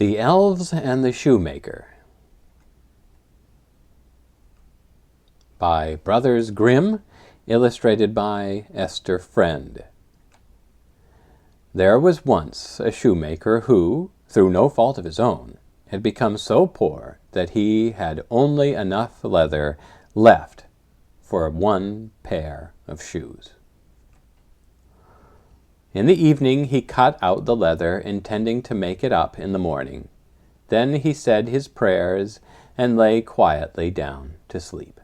The Elves and the Shoemaker by Brothers Grimm, illustrated by Esther Friend. There was once a shoemaker who, through no fault of his own, had become so poor that he had only enough leather left for one pair of shoes. In the evening he cut out the leather, intending to make it up in the morning. Then he said his prayers and lay quietly down to sleep.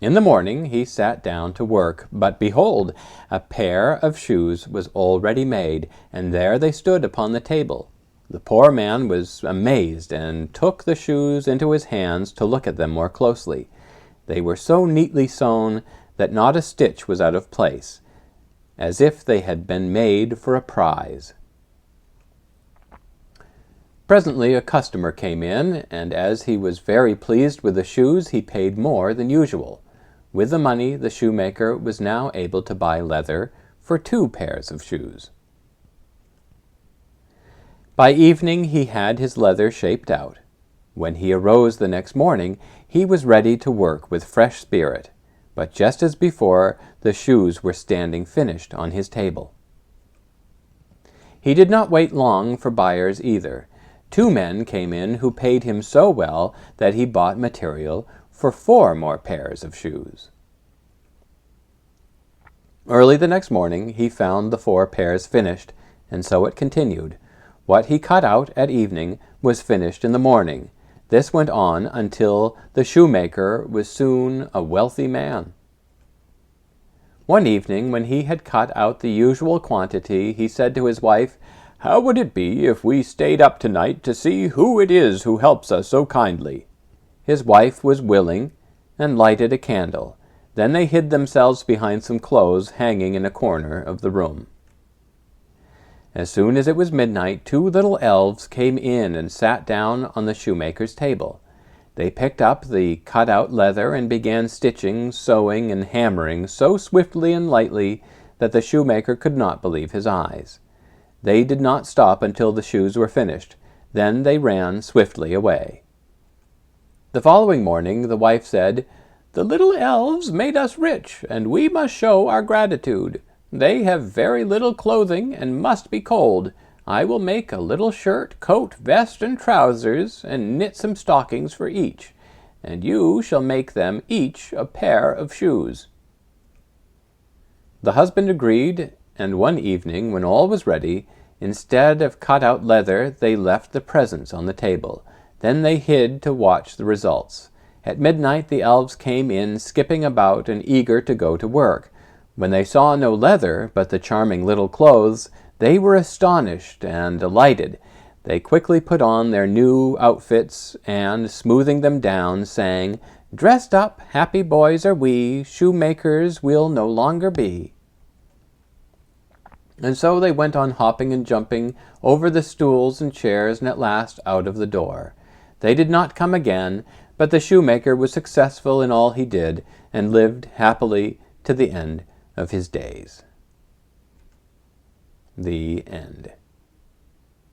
In the morning he sat down to work, but behold, a pair of shoes was already made, and there they stood upon the table. The poor man was amazed, and took the shoes into his hands to look at them more closely. They were so neatly sewn that not a stitch was out of place, as if they had been made for a prize. Presently a customer came in, and as he was very pleased with the shoes, he paid more than usual. With the money, the shoemaker was now able to buy leather for 2 pairs of shoes. By evening he had his leather shaped out. When he arose the next morning, he was ready to work with fresh spirit, but just as before, the shoes were standing finished on his table. He did not wait long for buyers either. 2 men came in who paid him so well that he bought material for 4 more pairs of shoes. Early the next morning he found the 4 pairs finished, and so it continued. What he cut out at evening was finished in the morning. This went on until the shoemaker was soon a wealthy man. One evening, when he had cut out the usual quantity, he said to his wife, "How would it be if we stayed up tonight to see who it is who helps us so kindly?" His wife was willing, and lighted a candle. Then they hid themselves behind some clothes hanging in a corner of the room. As soon as it was midnight, 2 little elves came in and sat down on the shoemaker's table. They picked up the cut-out leather and began stitching, sewing, and hammering so swiftly and lightly that the shoemaker could not believe his eyes. They did not stop until the shoes were finished. Then they ran swiftly away. The following morning the wife said, "The little elves made us rich, and we must show our gratitude. They have very little clothing and must be cold. I will make a little shirt, coat, vest, and trousers, and knit some stockings for each, and you shall make them each a pair of shoes." The husband agreed, and one evening, when all was ready, instead of cut-out leather, they left the presents on the table. Then they hid to watch the results. At midnight the elves came in, skipping about and eager to go to work. When they saw no leather, but the charming little clothes, they were astonished and delighted. They quickly put on their new outfits, and, smoothing them down, sang, "Dressed up, happy boys are we, shoemakers we'll no longer be." And so they went on hopping and jumping over the stools and chairs, and at last out of the door. They did not come again, but the shoemaker was successful in all he did, and lived happily to the end of his days. The end.